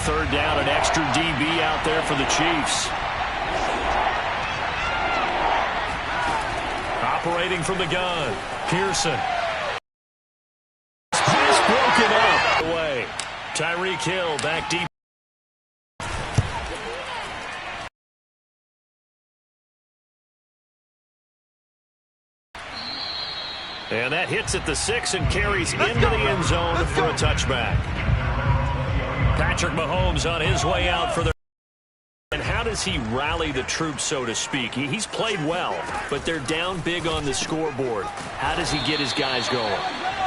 third down, an extra DB out there for the Chiefs. Operating from the gun, Pearson. Pass broken up. Away. Tyreek Hill back deep. And that hits at the 6 and carries into the end zone for a touchback. Patrick Mahomes on his way out for the... And how does he rally the troops, so to speak? He's played well, but they're down big on the scoreboard. How does he get his guys going?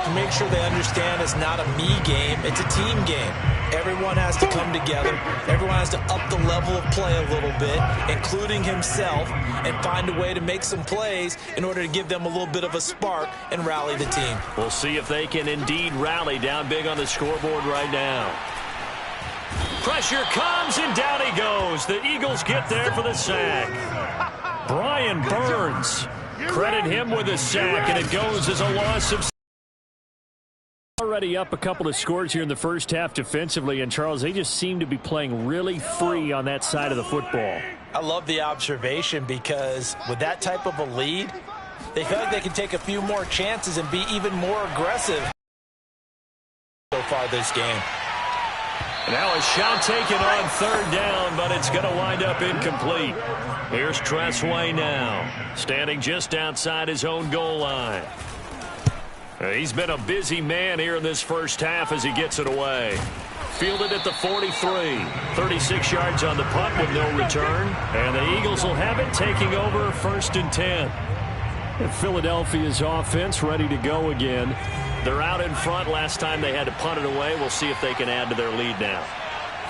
To make sure they understand it's not a me game, it's a team game. Everyone has to come together. Everyone has to up the level of play a little bit, including himself, and find a way to make some plays in order to give them a little bit of a spark and rally the team. We'll see if they can indeed rally down big on the scoreboard right now. Pressure comes, and down he goes. The Eagles get there for the sack. Brian Burns. Credit him with a sack, and it goes as a loss of... Already up a couple of scores here in the first half defensively, and Charles, they just seem to be playing really free on that side of the football. I love the observation because with that type of a lead, they feel like they can take a few more chances and be even more aggressive so far this game. Now a shot taken on third down, but it's going to wind up incomplete. Here's Tressway now, standing just outside his own goal line. He's been a busy man here in this first half as he gets it away. Fielded at the 43. 36 yards on the punt with no return. And the Eagles will have it, taking over 1st and 10. And Philadelphia's offense ready to go again. They're out in front. Last time they had to punt it away. We'll see if they can add to their lead now.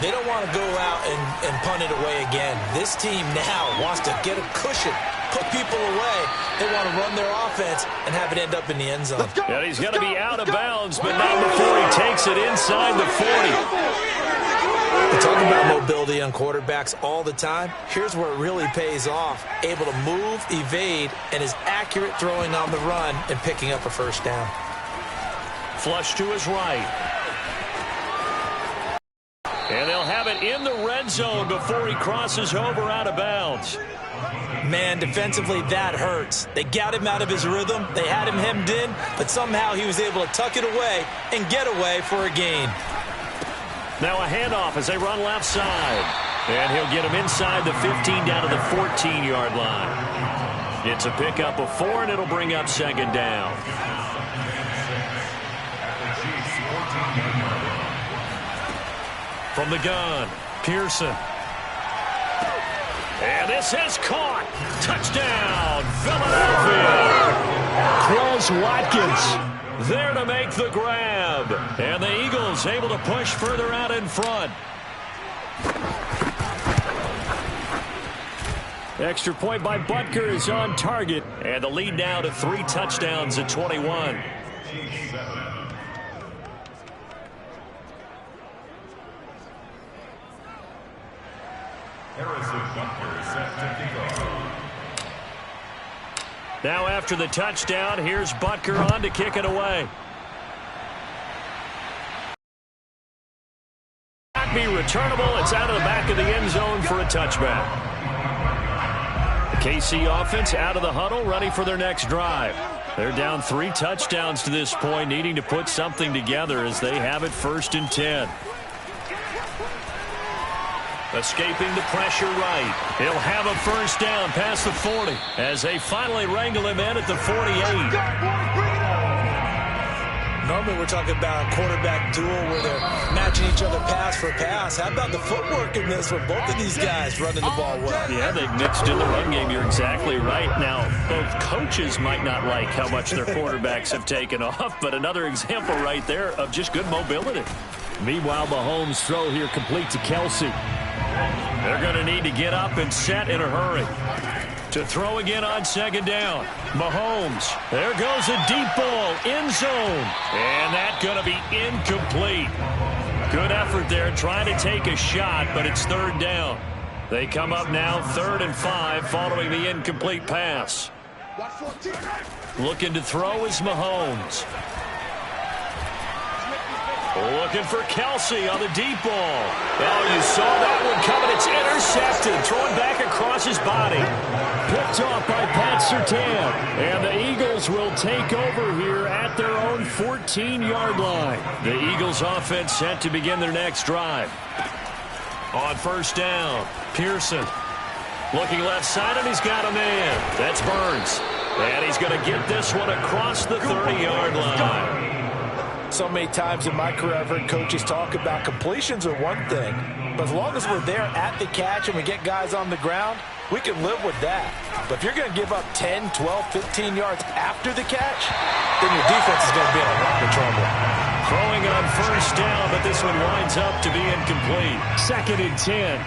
They don't want to go out and punt it away again. This team now wants to get a cushion, put people away. They want to run their offense and have it end up in the end zone. And he's going to be out of bounds, but not before he takes it inside the 40. We talk about mobility on quarterbacks all the time. Here's where it really pays off. Able to move, evade, and is accurate throwing on the run and picking up a first down. Flush to his right. And they'll have it in the red zone before he crosses over out of bounds. Man, defensively, that hurts. They got him out of his rhythm. They had him hemmed in, but somehow he was able to tuck it away and get away for a gain. Now a handoff as they run left side. And he'll get him inside the 15 down to the 14-yard line. It's a pickup of 4, and it'll bring up 2nd down. From the gun, Pearson. And this has caught. Touchdown, Philadelphia. Quez Watkins there to make the grab. And the Eagles able to push further out in front. Extra point by Butker is on target. And the lead now to 3 touchdowns at 21. Now after the touchdown, here's Butker on to kick it away. Not be returnable. It's out of the back of the end zone for a touchback. The KC offense out of the huddle, ready for their next drive. They're down 3 touchdowns to this point, needing to put something together as they have it 1st and 10. Escaping the pressure right. He'll have a first down past the 40 as they finally wrangle him in at the 48. Normally we're talking about a quarterback duel where they're matching each other pass for pass. How about the footwork in this with both of these guys running the ball well? Yeah, they've mixed in the run game. You're exactly right. Now, both coaches might not like how much their quarterbacks have taken off, but another example right there of just good mobility. Meanwhile, Mahomes' throw here complete to Kelsey. They're going to need to get up and set in a hurry. To throw again on 2nd down. Mahomes. There goes a deep ball. End zone. And that's going to be incomplete. Good effort there trying to take a shot, but it's 3rd down. They come up now 3rd and 5 following the incomplete pass. Looking to throw is Mahomes. Looking for Kelsey on the deep ball. Oh, you saw that one coming. It's intercepted. Throwing back across his body. Picked off by Pat Surtain. And the Eagles will take over here at their own 14-yard line. The Eagles offense set to begin their next drive. On first down, Pearson. Looking left side, and he's got a man. That's Burns. And he's going to get this one across the 30-yard line. So many times in my career, I've heard coaches talk about completions are one thing, but as long as we're there at the catch and we get guys on the ground, we can live with that. But if you're going to give up 10, 12, 15 yards after the catch, then your defense is going to be in a lot of trouble. Throwing on first down, but this one winds up to be incomplete. 2nd and 10.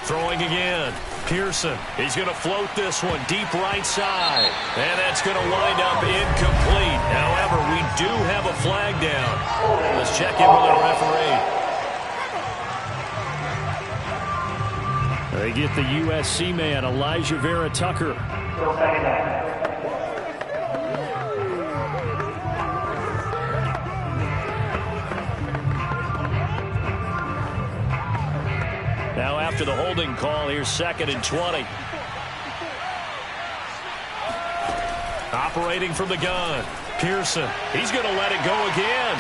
Throwing again. Pearson. He's going to float this one deep right side. And that's going to wind up incomplete. However, we do have a flag down. Let's check in with our referee. They get the USC man, Elijah Vera Tucker. Now after the holding call, here's 2nd and 20. Operating from the gun. Pearson. He's going to let it go again.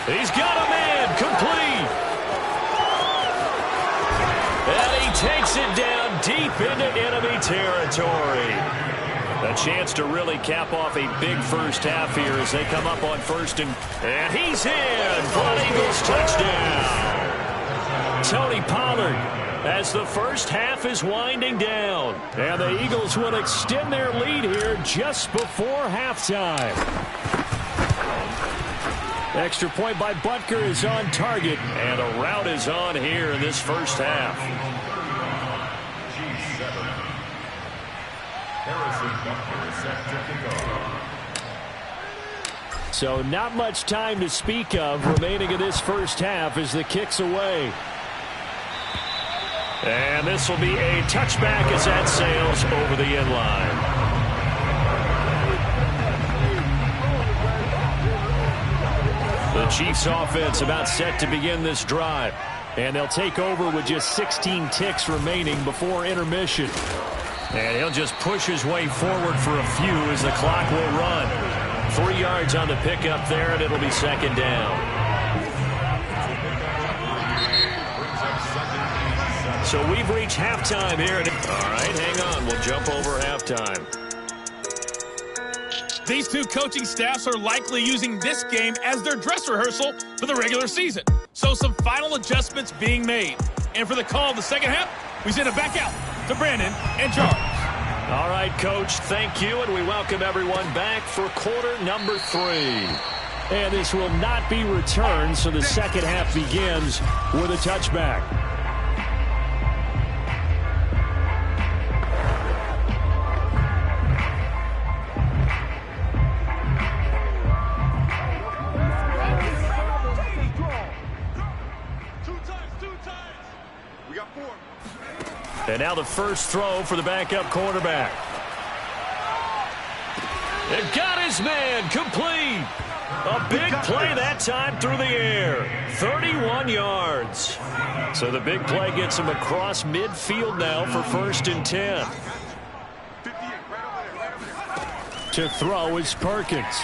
He's got a man. Complete. And he takes it down deep into enemy territory. A chance to really cap off a big first half here as they come up on first and he's in for an Eagles touchdown. Tony Pollard as the first half is winding down. And the Eagles will extend their lead here just before halftime. Extra point by Butker is on target. And a rout is on here in this first half. So not much time to speak of remaining in this first half as the kick's away. And this will be a touchback as that sails over the end line. The Chiefs offense about set to begin this drive. And they'll take over with just 16 ticks remaining before intermission. And he'll just push his way forward for a few as the clock will run. 3 yards on the pickup there, and it'll be 2nd down. So we've reached halftime here. All right, hang on. We'll jump over halftime. These two coaching staffs are likely using this game as their dress rehearsal for the regular season. So some final adjustments being made. And for the call of the second half, we send it back out to Brandon and Charles. All right, Coach, thank you, and we welcome everyone back for quarter number 3. And this will not be returned, so the second half begins with a touchback. And now the first throw for the backup quarterback. They've got his man complete. A big play that time through the air. 31 yards. So the big play gets him across midfield now for 1st and 10. To throw is Perkins.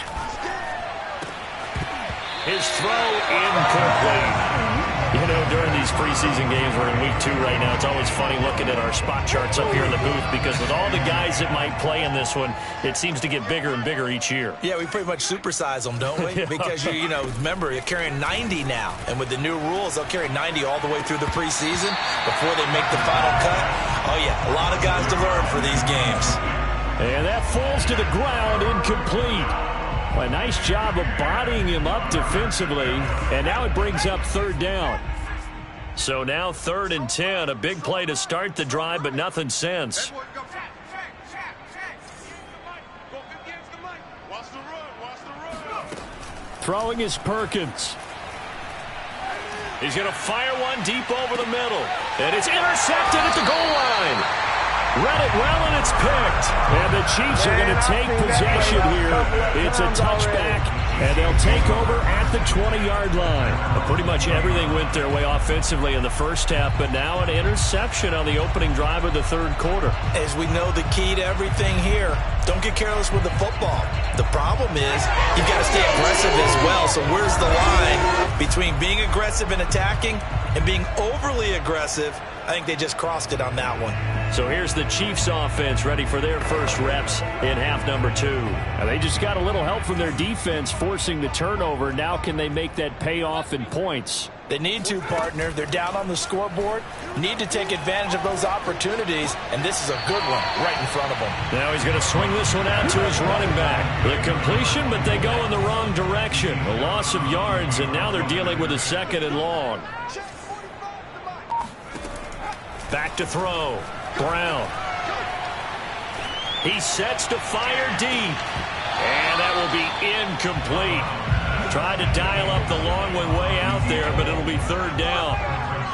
His throw incomplete. You know, during these preseason games, we're in week 2 right now. It's always funny looking at our spot charts up here in the booth because with all the guys that might play in this one, it seems to get bigger and bigger each year. Yeah, we pretty much supersize them, don't we? Because, you know, remember, you're carrying 90 now. And with the new rules, they'll carry 90 all the way through the preseason before they make the final cut. Oh, yeah, a lot of guys to learn for these games. And that falls to the ground, incomplete. A nice job of bodying him up defensively, and now it brings up 3rd down. So now 3rd and 10, a big play to start the drive, but nothing since. Throwing is Perkins. He's going to fire one deep over the middle, and it's intercepted at the goal line. Read it well, and it's picked. And the Chiefs are going to take possession here. It's a touchback, and they'll take over at the 20-yard line. Well, pretty much everything went their way offensively in the first half, but now an interception on the opening drive of the third quarter. As we know, the key to everything here, don't get careless with the football. The problem is you've got to stay aggressive as well. So where's the line between being aggressive and attacking and being overly aggressive? I think they just crossed it on that one. So here's the Chiefs offense ready for their first reps in half number 2. Now they just got a little help from their defense forcing the turnover. Now can they make that pay off in points? They need to, partner. They're down on the scoreboard. Need to take advantage of those opportunities, and this is a good one right in front of them. Now he's going to swing this one out to his running back. The completion, but they go in the wrong direction. A loss of yards, and now they're dealing with a 2nd and long. Back to throw. Brown. He sets to fire deep. And that will be incomplete. Tried to dial up the long one way out there, but it'll be 3rd down.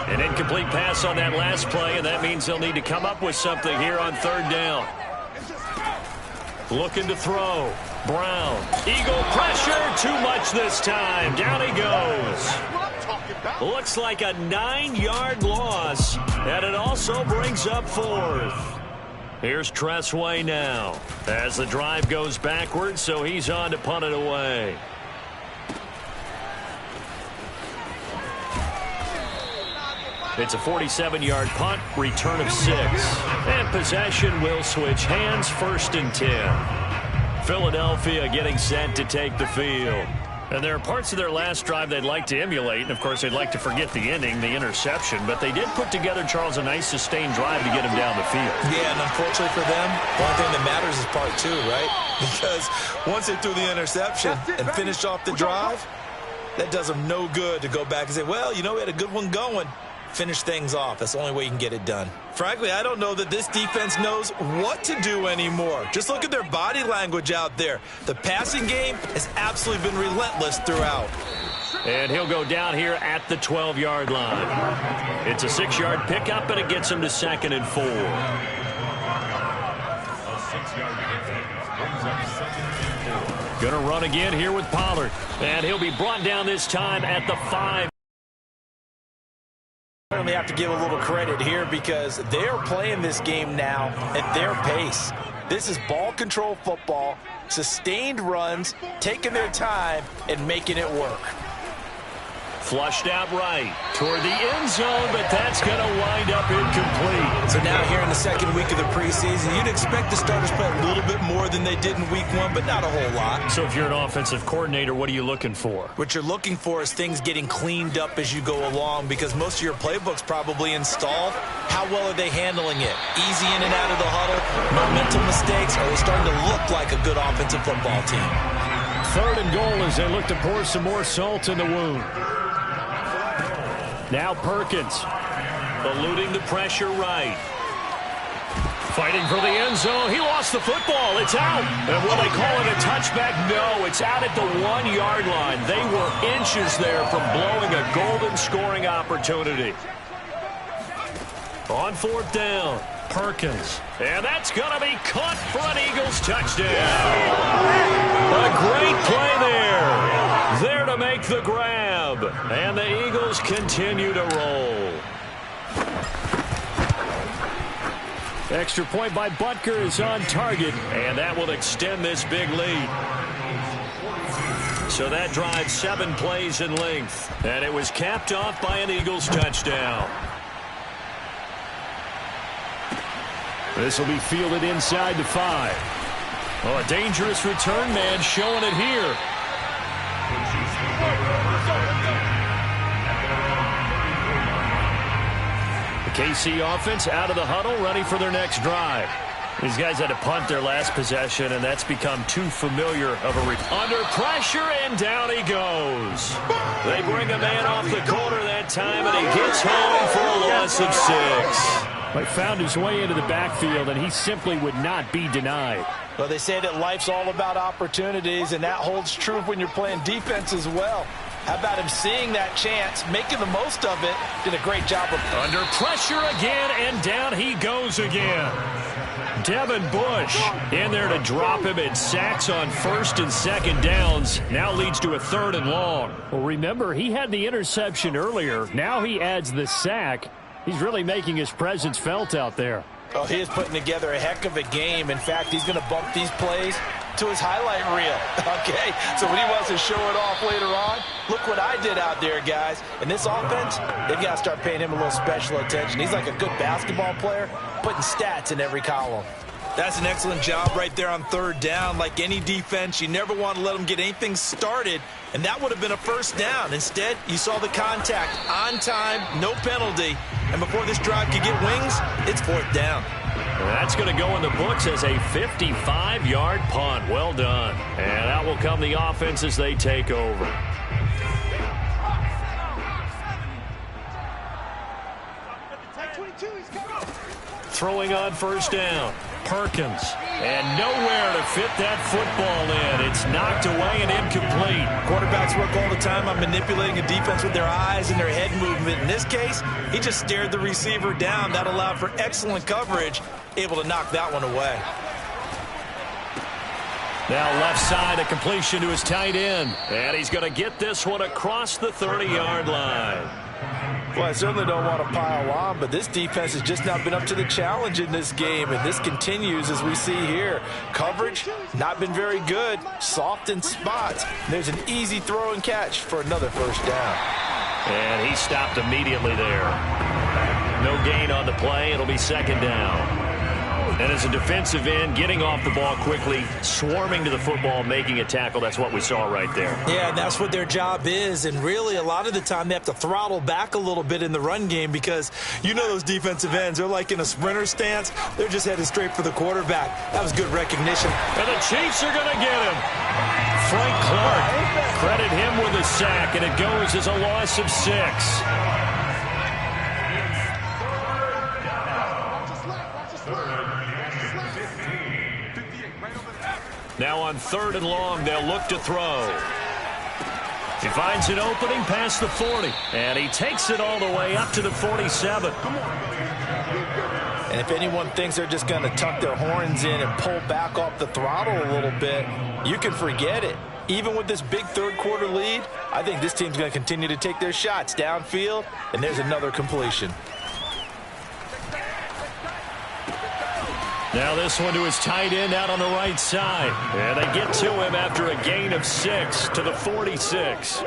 An incomplete pass on that last play, and that means they'll need to come up with something here on 3rd down. Looking to throw. Brown. Eagle pressure. Too much this time. Down he goes. Looks like a 9-yard loss, and it also brings up 4th. Here's Tressway now as the drive goes backwards, so he's on to punt it away. It's a 47-yard punt, return of 6. And possession will switch hands, 1st and 10. Philadelphia getting set to take the field. And there are parts of their last drive they'd like to emulate. And, of course, they'd like to forget the ending, the interception. But they did put together, Charles, a nice sustained drive to get him down the field. Yeah, and unfortunately for them, the only thing that matters is part 2, right? Because once they threw the interception and finished off the drive, that does them no good to go back and say, well, you know, we had a good one going. Finish things off. That's the only way you can get it done. Frankly, I don't know that this defense knows what to do anymore. Just look at their body language out there. The passing game has absolutely been relentless throughout. And he'll go down here at the 12-yard line. It's a 6-yard pickup, and it gets him to 2nd and 4. Gonna run again here with Pollard. And he'll be brought down this time at the 5. Certainly have to give a little credit here because they're playing this game now at their pace. This is ball control football, sustained runs, taking their time and making it work. Flushed out right toward the end zone, but that's going to wind up incomplete. So now here in the 2nd week of the preseason, you'd expect the starters play a little bit more than they did in week 1, but not a whole lot. So if you're an offensive coordinator, what are you looking for? What you're looking for is things getting cleaned up as you go along because most of your playbook's probably installed. How well are they handling it? Easy in and out of the huddle, no mental mistakes, are they starting to look like a good offensive football team? 3rd and goal as they look to pour some more salt in the wound. Now Perkins, eluding the pressure right. Fighting for the end zone. He lost the football. It's out. And will they call it a touchback? No, it's out at the 1-yard line. They were inches there from blowing a golden scoring opportunity. On 4th down, Perkins. And that's going to be caught for an Eagles touchdown. A great play there. There to make the grab. And the Eagles continue to roll. Extra point by Butker is on target. And that will extend this big lead. So that drives 7 plays in length. And it was capped off by an Eagles touchdown. This will be fielded inside the 5. Oh, a dangerous return man showing it here. The KC offense out of the huddle, ready for their next drive. These guys had to punt their last possession, and that's become too familiar of a under pressure, and down he goes. They bring a man off the corner that time, and he gets home for a loss of 6. He found his way into the backfield, and he simply would not be denied. Well, they say that life's all about opportunities, and that holds true when you're playing defense as well. How about him seeing that chance, making the most of it? Did a great job of under pressure again, and down he goes again. Devin Bush in there to drop him, and sacks on first and second downs. Now leads to a 3rd and long. Well, remember, he had the interception earlier. Now he adds the sack. He's really making his presence felt out there. Oh, he is putting together a heck of a game. In fact, he's going to bump these plays to his highlight reel. Okay, so when he wants to show it off later on, look what I did out there, guys. And this offense, they've got to start paying him a little special attention. He's like a good basketball player, putting stats in every column. That's an excellent job right there on 3rd down. Like any defense, you never want to let them get anything started, and that would have been a 1st down. Instead, you saw the contact on time, no penalty, and before this drive could get wings, it's 4th down. That's going to go in the books as a 55-yard punt. Well done. And out will come the offense as they take over. Throwing on 1st down. Perkins. And nowhere to fit that football in. It's knocked away and incomplete. Quarterbacks work all the time on manipulating a defense with their eyes and their head movement. In this case, he just stared the receiver down. That allowed for excellent coverage, able to knock that one away. Now left side, a completion to his tight end. And he's going to get this one across the 30-yard line. Well, I certainly don't want to pile on, but this defense has just not been up to the challenge in this game, and this continues as we see here. Coverage, not been very good, soft in spots. There's an easy throw and catch for another 1st down. And he stopped immediately there. No gain on the play. It'll be 2nd down. And as a defensive end, getting off the ball quickly, swarming to the football, making a tackle, that's what we saw right there. Yeah, and that's what their job is. And really, a lot of the time, they have to throttle back a little bit in the run game because you know those defensive ends, they're like in a sprinter stance. They're just headed straight for the quarterback. That was good recognition. And the Chiefs are going to get him. Frank Clark, credit him with a sack, and it goes as a loss of 6. Now on 3rd and long, they'll look to throw. He finds an opening past the 40, and he takes it all the way up to the 47. And if anyone thinks they're just going to tuck their horns in and pull back off the throttle a little bit, you can forget it. Even with this big 3rd quarter lead, I think this team's going to continue to take their shots downfield, and there's another completion. Now this one to his tight end out on the right side. And they get to him after a gain of 6 to the 46.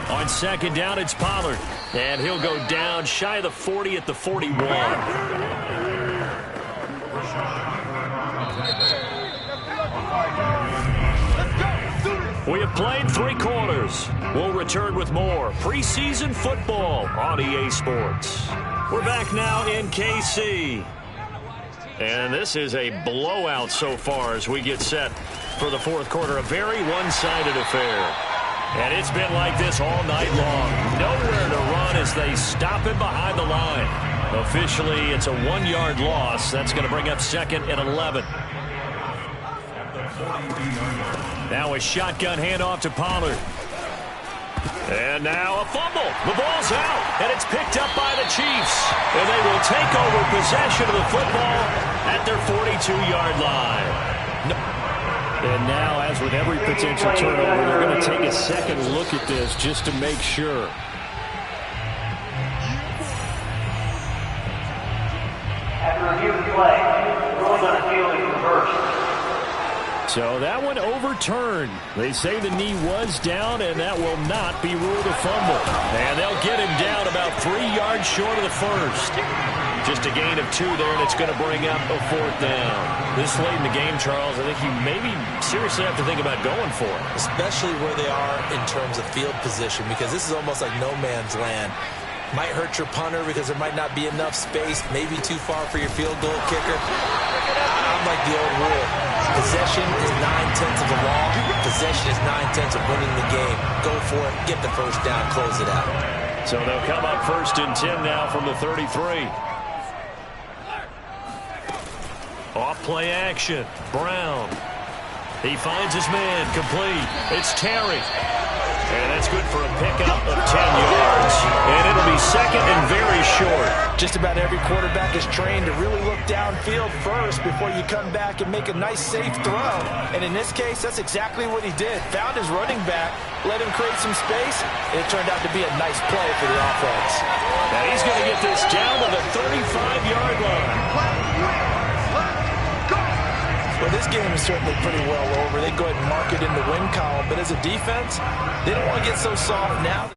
On 2nd down, it's Pollard. And he'll go down shy of the 40 at the 41. We have played 3 quarters. We'll return with more preseason football on EA Sports. We're back now in KC. And this is a blowout so far as we get set for the 4th quarter. A very one-sided affair. And it's been like this all night long. Nowhere to run as they stop him behind the line. Officially, it's a 1-yard loss. That's going to bring up 2nd and 11. Now a shotgun handoff to Pollard. And now a fumble. The ball's out, and it's picked up by the Chiefs. And they will take over possession of the football at their 42-yard line. And now, as with every potential turnover, they're going to take a second look at this just to make sure. After review of play, ruling on a field reversed. So that one overturned. They say the knee was down, and that will not be ruled a fumble. And they'll get him down about 3 yards short of the 1st. Just a gain of 2 there, and it's going to bring up a 4th down. This late in the game, Charles, I think you maybe seriously have to think about going for it. Especially where they are in terms of field position, because this is almost like no man's land. Might hurt your punter because there might not be enough space, maybe too far for your field goal kicker. I'm like the old rule. Possession is 9/10 of the law. Possession is 9/10 of winning the game. Go for it. Get the 1st down. Close it out. So they'll come up 1st and 10 now from the 33. Off Play action. Brown. He finds his man. Complete. It's Terry. And that's good for a pickup of 10 yards. And it'll be second and very short. Just about every quarterback is trained to really look downfield first before you come back and make a nice, safe throw. And in this case, that's exactly what he did. Found his running back, let him create some space, and it turned out to be a nice play for the offense. Now he's going to get this down to the 35-yard line. Well, this game is certainly pretty well over. They go ahead and mark it in the win column, but as a defense, they don't want to get so soft now.